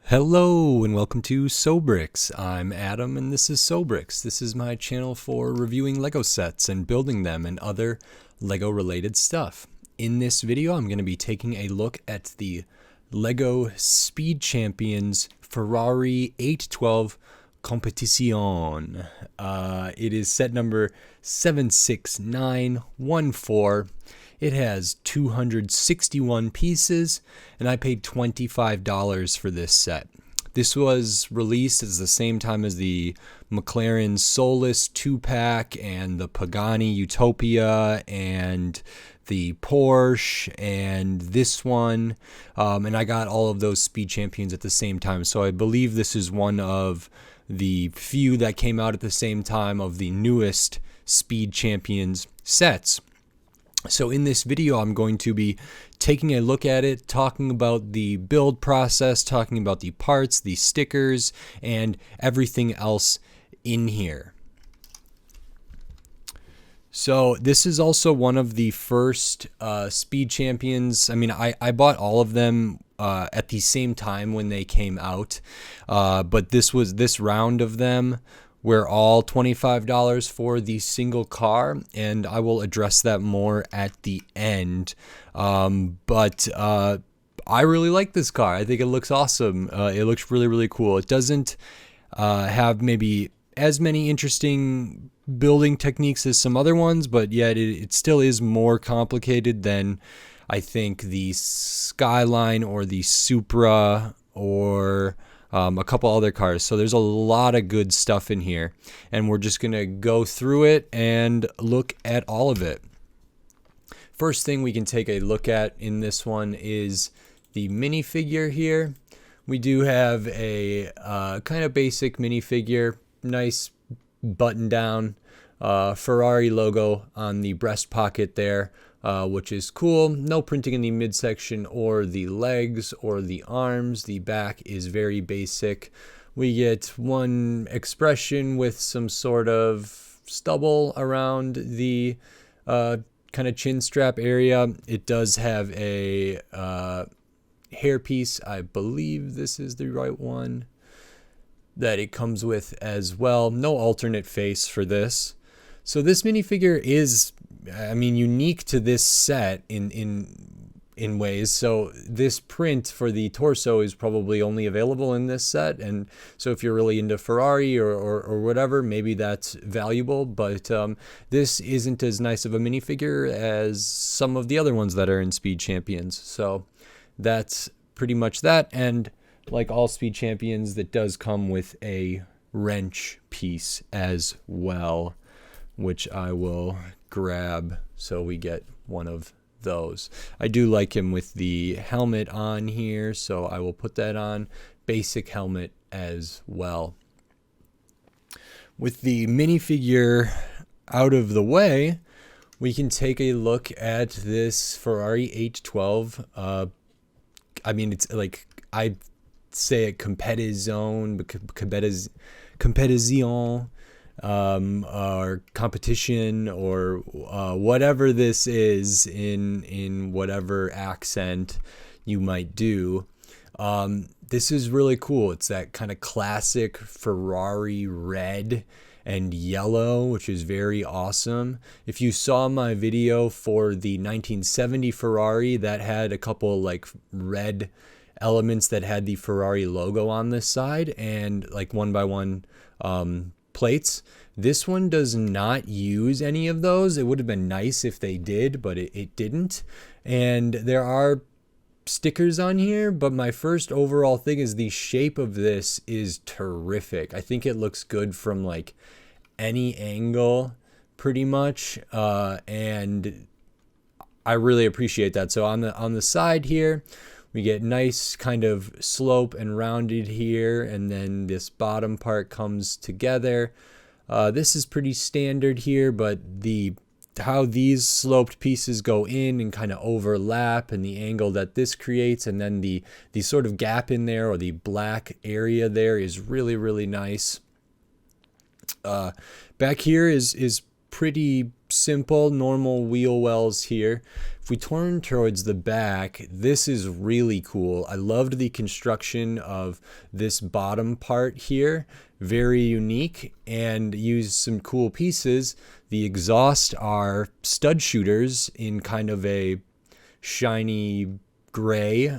Hello and welcome to Sobrix. I'm Adam and this is Sobrix. This is my channel for reviewing Lego sets and building them and other Lego related stuff. In this video I'm going to be taking a look at the LEGO Speed Champions Ferrari 812 Competizione. It is set number 76914. It has 261 pieces, and I paid $25 for this set. This was released at the same time as the McLaren Solus 2-pack and the Pagani Utopia and the Porsche and this one. And I got all of those Speed Champions at the same time. So I believe this is one of the few that came out at the same time of the newest Speed Champions sets. So in this video, I'm going to be taking a look at it, talking about the build process, talking about the parts, the stickers, and everything else in here. So this is also one of the first Speed Champions. I mean, I bought all of them at the same time when they came out, but this round of them were all $25 for the single car, and I will address that more at the end. But I really like this car. I think it looks awesome. It looks really, really cool. It doesn't have maybe as many interesting building techniques as some other ones, but yet it still is more complicated than I think the Skyline or the Supra or a couple other cars. So there's a lot of good stuff in here, and we're just gonna go through it and look at all of it. First thing we can take a look at in this one is the minifigure here. We do have a kind of basic minifigure, nice button down Ferrari logo on the breast pocket there, which is cool. No printing in the midsection or the legs or the arms. The back is very basic. We get one expression with some sort of stubble around the kind of chin strap area. It does have a hairpiece. I believe this is the right one that it comes with as well. No alternate face for this. So this minifigure is, I mean, unique to this set in ways. So this print for the torso is probably only available in this set, and so if you're really into Ferrari or whatever, maybe that's valuable. But this isn't as nice of a minifigure as some of the other ones that are in Speed Champions. So that's pretty much that. And like all Speed Champions, that does come with a wrench piece as well, which I will grab so we get one of those. I do like him with the helmet on here, so I will put that on. Basic helmet as well. With the minifigure out of the way, we can take a look at this Ferrari 812. I mean, it's like, I say it Competizione, Competizione, or competition, or whatever this is in whatever accent you might do. This is really cool. It's that kind of classic Ferrari red and yellow, which is very awesome. If you saw my video for the 1970 Ferrari, that had a couple like red elements that had the Ferrari logo on this side and like 1x1 plates. This one does not use any of those. It would have been nice if they did, but it didn't. And there are stickers on here, but my first overall thing is the shape of this is terrific. I think it looks good from like any angle pretty much, and I really appreciate that. So on the side here, we get nice kind of slope and rounded here, and then this bottom part comes together. This is pretty standard here, but how these sloped pieces go in and kind of overlap, and the angle that this creates, and then the sort of gap in there, or the black area there, is really, really nice. Back here is pretty simple, normal wheel wells here. If we turn towards the back, this is really cool. I loved the construction of this bottom part here. Very unique, and used some cool pieces. The exhaust are stud shooters in kind of a shiny gray,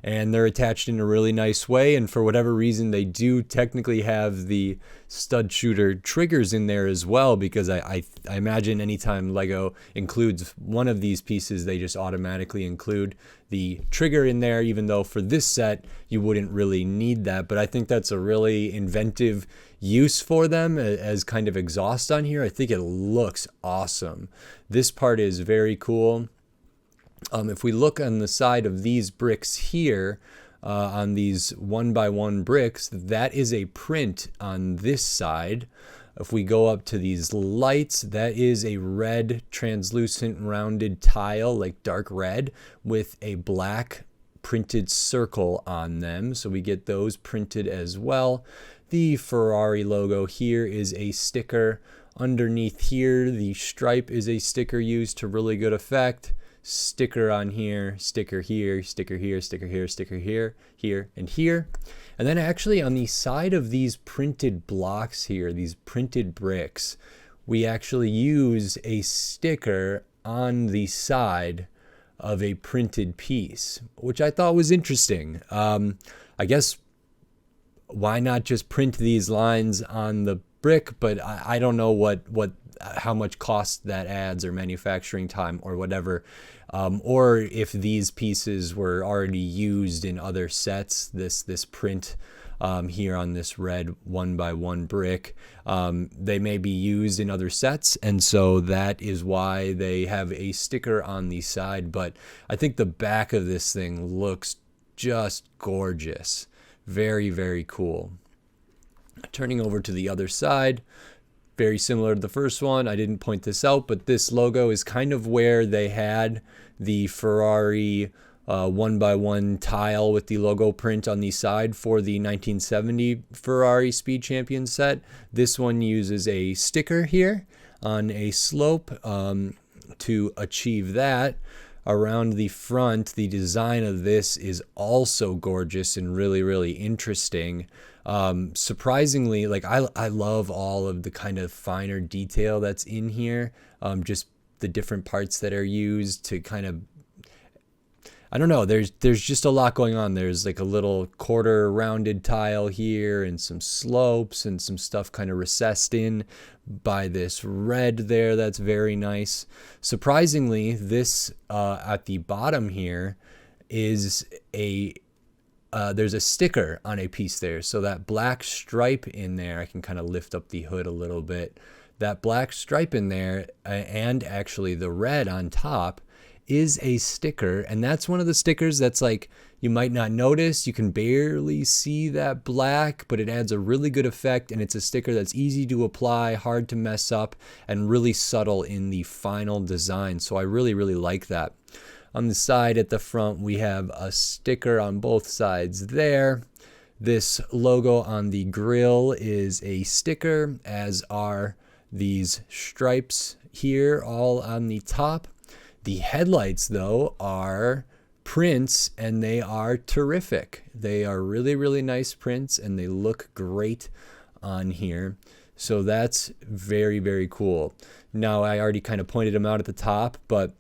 and they're attached in a really nice way, and for whatever reason they do technically have the stud shooter triggers in there as well, because I imagine anytime Lego includes one of these pieces, they just automatically include the trigger in there, even though for this set you wouldn't really need that. But I think that's a really inventive use for them as kind of exhaust on here. I think it looks awesome. This part is very cool. If we look on the side of these bricks here, on these 1x1 bricks, that is a print on this side. If we go up to these lights, that is a red translucent rounded tile, like dark red, with a black printed circle on them. So we get those printed as well. The Ferrari logo here is a sticker. Underneath here, the stripe is a sticker used to really good effect. Sticker on here, sticker here, sticker here, sticker here, sticker here, here, and here. And then actually on the side of these printed blocks here, these printed bricks, we actually use a sticker on the side of a printed piece, which I thought was interesting. I guess why not just print these lines on the brick? But I don't know how much cost that adds, or manufacturing time, or whatever, or if these pieces were already used in other sets. This print here on this red 1x1 brick, they may be used in other sets, and so that is why they have a sticker on the side. But I think the back of this thing looks just gorgeous. Very, very cool. Turning over to the other side, very similar to the first one. I didn't point this out, but this logo is kind of where they had the Ferrari 1x1 tile with the logo print on the side for the 1970 Ferrari Speed Champions set. This one uses a sticker here on a slope to achieve that. Around the front, the design of this is also gorgeous and really, really interesting. Surprisingly, like I love all of the kind of finer detail that's in here. Just the different parts that are used to kind of, I don't know, there's just a lot going on. There's like a little quarter rounded tile here, and some slopes, and some stuff kind of recessed in by this red there. That's very nice. Surprisingly, this at the bottom here is there's a sticker on a piece there. So that black stripe in there, I can kind of lift up the hood a little bit. That black stripe in there, and actually the red on top, is a sticker. And that's one of the stickers that's like, you might not notice, you can barely see that black, but it adds a really good effect, and it's a sticker that's easy to apply, hard to mess up, and really subtle in the final design. So I really, really like that. On the side at the front, we have a sticker on both sides there. This logo on the grill is a sticker, as are these stripes here all on the top. The headlights, though, are prints, and they are terrific. They are really, really nice prints, and they look great on here. So that's very, very cool. Now, I already kind of pointed them out at the top, but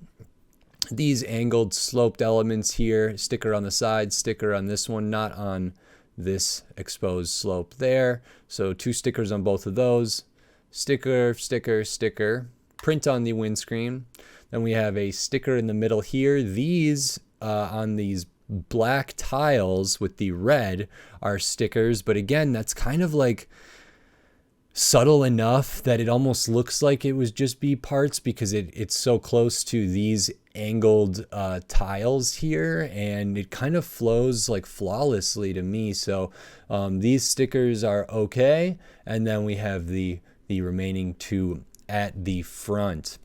these angled sloped elements here, sticker on the side, sticker on this one, not on this exposed slope there. So 2 stickers on both of those. Sticker, sticker, sticker. Print on the windscreen. Then we have a sticker in the middle here. These on these black tiles with the red are stickers, but again, that's kind of like subtle enough that it almost looks like it was just B parts, because it's so close to these angled tiles here, and it kind of flows like flawlessly to me. So these stickers are okay, and then we have the remaining 2 at the front.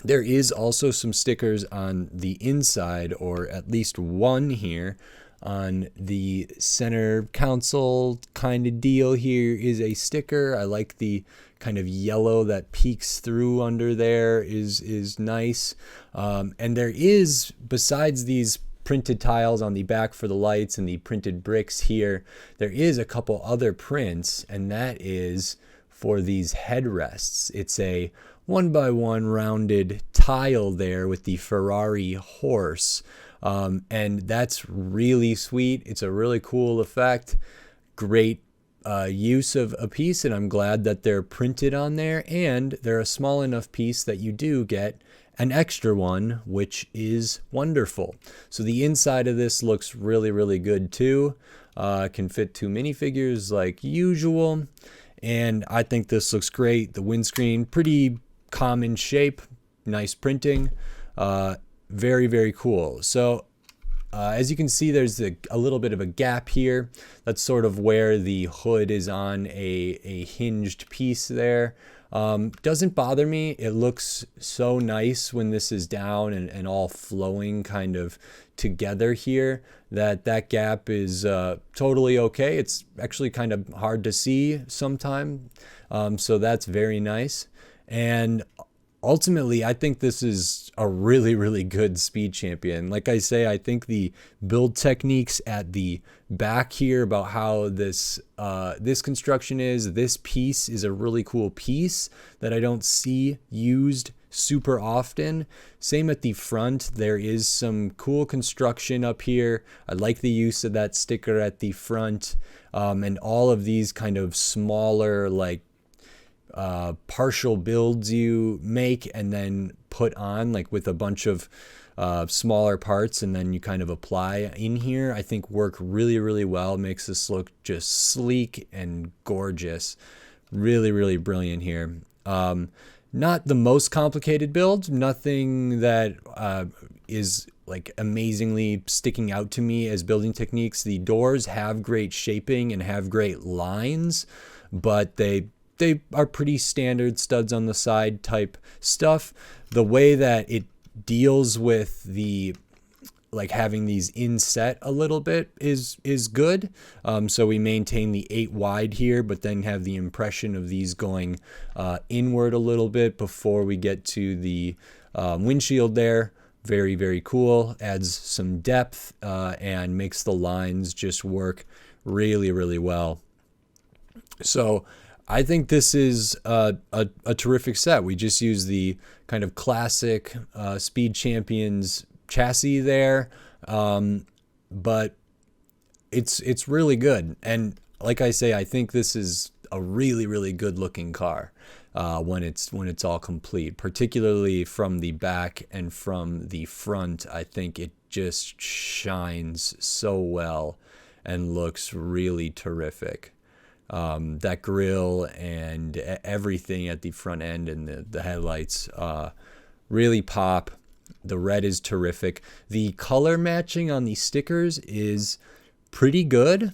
There is also some stickers on the inside, or at least one here On the center console kind of deal here is a sticker. I like the kind of yellow that peeks through under there is nice. And there is, besides these printed tiles on the back for the lights and the printed bricks here, there is a couple other prints, and that is for these headrests. It's a 1x1 rounded tile there with the Ferrari horse. And that's really sweet. It's a really cool effect. Great use of a piece, and I'm glad that they're printed on there, and they're a small enough piece that you do get an extra one, which is wonderful. So the inside of this looks really, really good too. Can fit 2 minifigures like usual, and I think this looks great. The windscreen, pretty common shape, nice printing. Very, very cool. So as you can see, there's a little bit of a gap here. That's sort of where the hood is on a hinged piece there. Doesn't bother me. It looks so nice when this is down and all flowing kind of together here, that gap is totally okay. It's actually kind of hard to see sometime. So that's very nice. And ultimately, I think this is a really, really good Speed Champion. Like I say, I think the build techniques at the back here about how this construction is, this piece is a really cool piece that I don't see used super often. Same at the front. There is some cool construction up here. I like the use of that sticker at the front, and all of these kind of smaller, like, partial builds you make and then put on, like with a bunch of smaller parts, and then you kind of apply in here, I think work really, really well. Makes this look just sleek and gorgeous. Really, really brilliant here. Not the most complicated build, nothing that is like amazingly sticking out to me as building techniques. The doors have great shaping and have great lines, but they are pretty standard studs on the side type stuff. The way that it deals with the, like, having these inset a little bit is good. So we maintain the 8 wide here, but then have the impression of these going inward a little bit before we get to the windshield there. Very, very cool. Adds some depth and makes the lines just work really, really well. So I think this is a terrific set. We just use the kind of classic Speed Champions chassis there, but it's really good. And like I say, I think this is a really, really good looking car when it's all complete, particularly from the back and from the front. I think it just shines so well and looks really terrific. That grille and everything at the front end and the headlights really pop. The red is terrific. The color matching on the stickers is pretty good.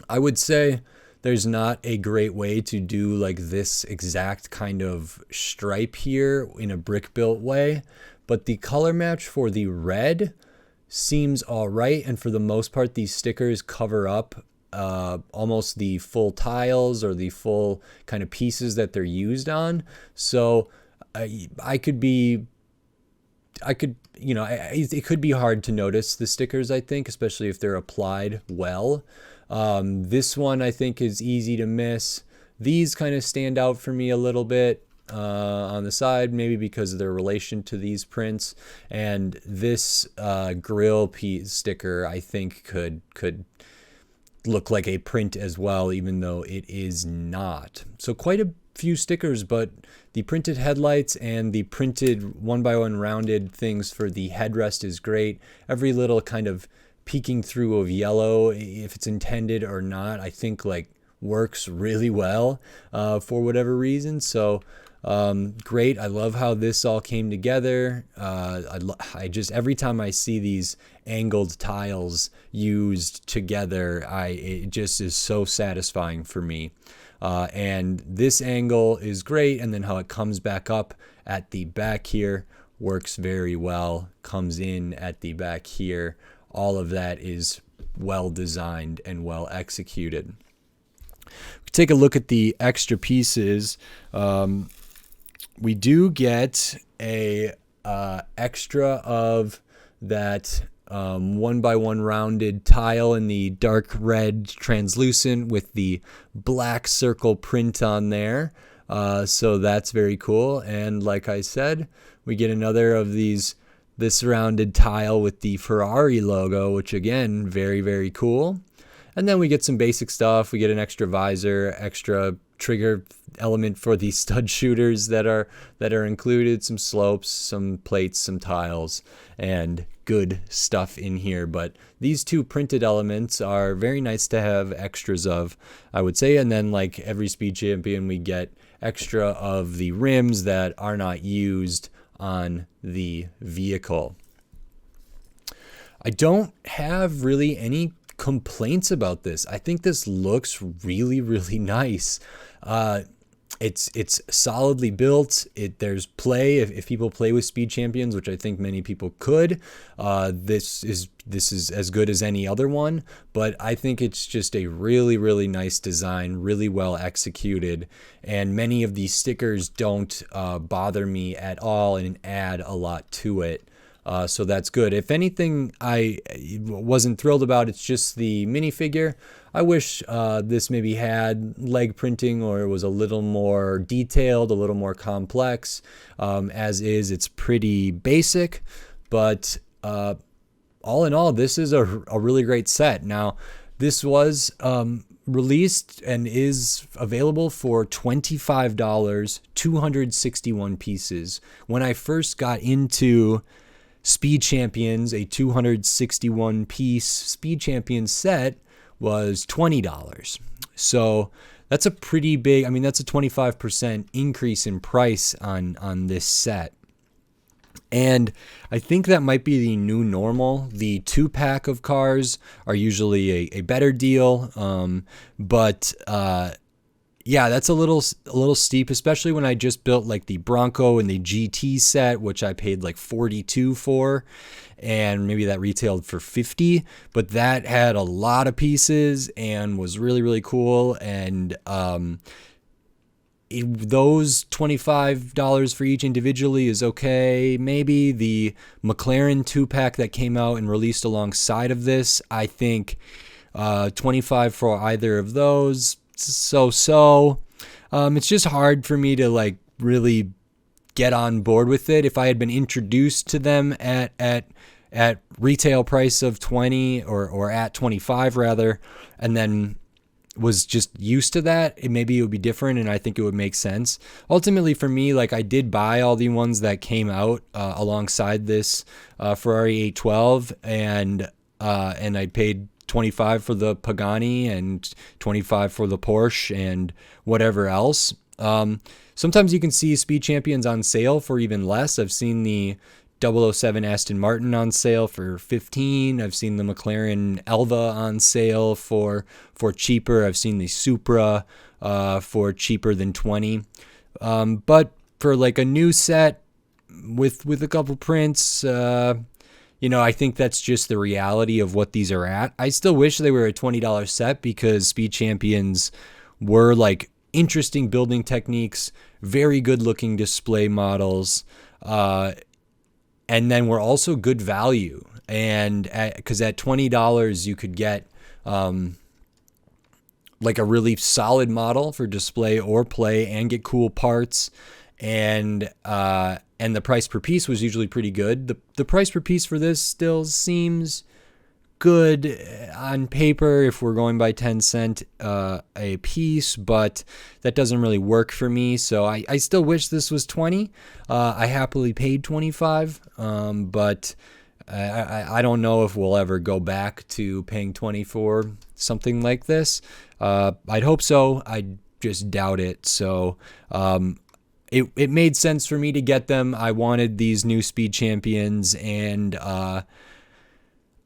I would say there's not a great way to do like this exact kind of stripe here in a brick built way, but the color match for the red seems all right. And for the most part, these stickers cover up almost the full tiles or the full kind of pieces that they're used on. So it could be hard to notice the stickers, I think, especially if they're applied well. This one I think is easy to miss. These kind of stand out for me a little bit on the side, maybe because of their relation to these prints. And this grill piece sticker I think could look like a print as well, even though it is not. So quite a few stickers, but the printed headlights and the printed 1x1 rounded things for the headrest is great. Every little kind of peeking through of yellow, if it's intended or not, I think like works really well for whatever reason. So great. I love how this all came together. I just, every time I see these angled tiles used together, it just is so satisfying for me. And this angle is great. And then how it comes back up at the back here works very well. Comes in at the back here all of that is well designed and well executed. Take a look at the extra pieces. We do get a extra of that 1x1 rounded tile in the dark red translucent with the black circle print on there. So that's very cool. And like I said, we get another of this rounded tile with the Ferrari logo, which again, very, very cool. And then we get some basic stuff. We get an extra visor, extra trigger element for the stud shooters that are included, some slopes, some plates, some tiles, and good stuff in here. But these two printed elements are very nice to have extras of, I would say. And then like every Speed Champion, we get extra of the rims that are not used on the vehicle. I don't have really any complaints about this. I think this looks really, really nice. It's solidly built. There's play if people play with Speed Champions, which I think many people could. This is as good as any other one, but I think it's just a really, really nice design, really well executed, and many of these stickers don't bother me at all and add a lot to it. So that's good. If anything I wasn't thrilled about, it's just the minifigure. I wish this maybe had leg printing or it was a little more detailed, a little more complex. As is, it's pretty basic, but all in all, this is a really great set. Now, this was released and is available for $25, 261 pieces. When I first got into Speed Champions, a 261 piece Speed Champions set was $20. So that's a pretty big, I mean, that's a 25% increase in price on this set. And I think that might be the new normal. The 2-pack of cars are usually a better deal. But yeah, that's a little steep, especially when I just built like the Bronco and the GT set, which I paid like $42 for, and maybe that retailed for $50. But that had a lot of pieces and was really, really cool. And those $25 for each individually is okay. Maybe the McLaren 2-pack that came out and released alongside of this, I think $25 for either of those. So it's just hard for me to like really get on board with it. If I had been introduced to them at retail price of 20 or at 25 rather, and then was just used to that, maybe it would be different, and I think it would make sense. Ultimately for me, like I did buy all the ones that came out alongside this Ferrari 812, and I paid $25 for the Pagani and $25 for the Porsche and whatever else. Sometimes you can see Speed Champions on sale for even less. I've seen the 007 Aston Martin on sale for $15. I've seen the McLaren Elva on sale for cheaper. I've seen the Supra for cheaper than $20. But for like a new set with a couple prints, I think that's just the reality of what these are at. I still wish they were a $20 set because Speed Champions were like interesting building techniques, very good looking display models, and then were also good value. And because at $20 you could get like a really solid model for display or play and get cool parts, and the price per piece was usually pretty good. The price per piece for this still seems good on paper if we're going by 10 cent a piece, but that doesn't really work for me. So I still wish this was 20. I happily paid 25, but I don't know if we'll ever go back to paying 20 for something like this. I'd hope so. I just doubt it. So it made sense for me to get them. I wanted these new Speed Champions, and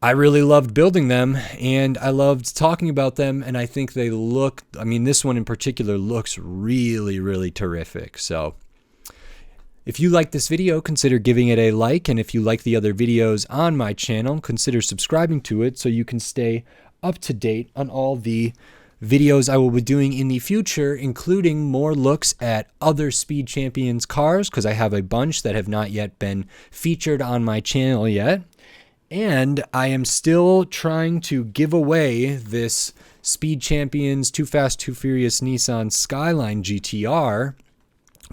I really loved building them, and I loved talking about them, and I think they look, I mean, this one in particular looks really, really terrific. So If you like this video, consider giving it a like, and if you like the other videos on my channel, consider subscribing to it so you can stay up to date on all the videos I will be doing in the future, including more looks at other Speed Champions cars, because I have a bunch that have not yet been featured on my channel yet. And I am still trying to give away this Speed Champions Too Fast, Too Furious Nissan Skyline GTR,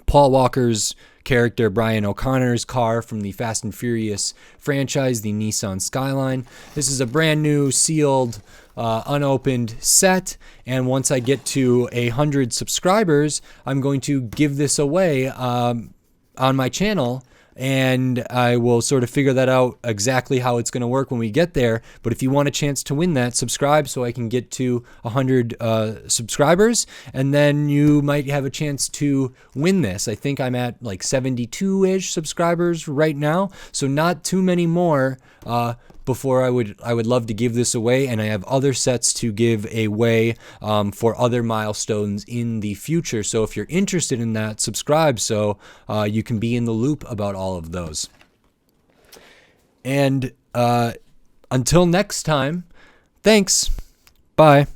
Paul Walker's character Brian O'Connor's car from the Fast and Furious franchise, the Nissan Skyline. This is a brand new sealed unopened set, and once I get to 100 subscribers, I'm going to give this away on my channel, and I will sort of figure that out exactly how it's going to work when we get there. But if you want a chance to win that, subscribe so I can get to 100 subscribers, and then you might have a chance to win this. I think I'm at like 72-ish subscribers right now, so not too many more before I would love to give this away, and I have other sets to give away for other milestones in the future. So if you're interested in that, subscribe so you can be in the loop about all of those. And until next time, thanks. Bye.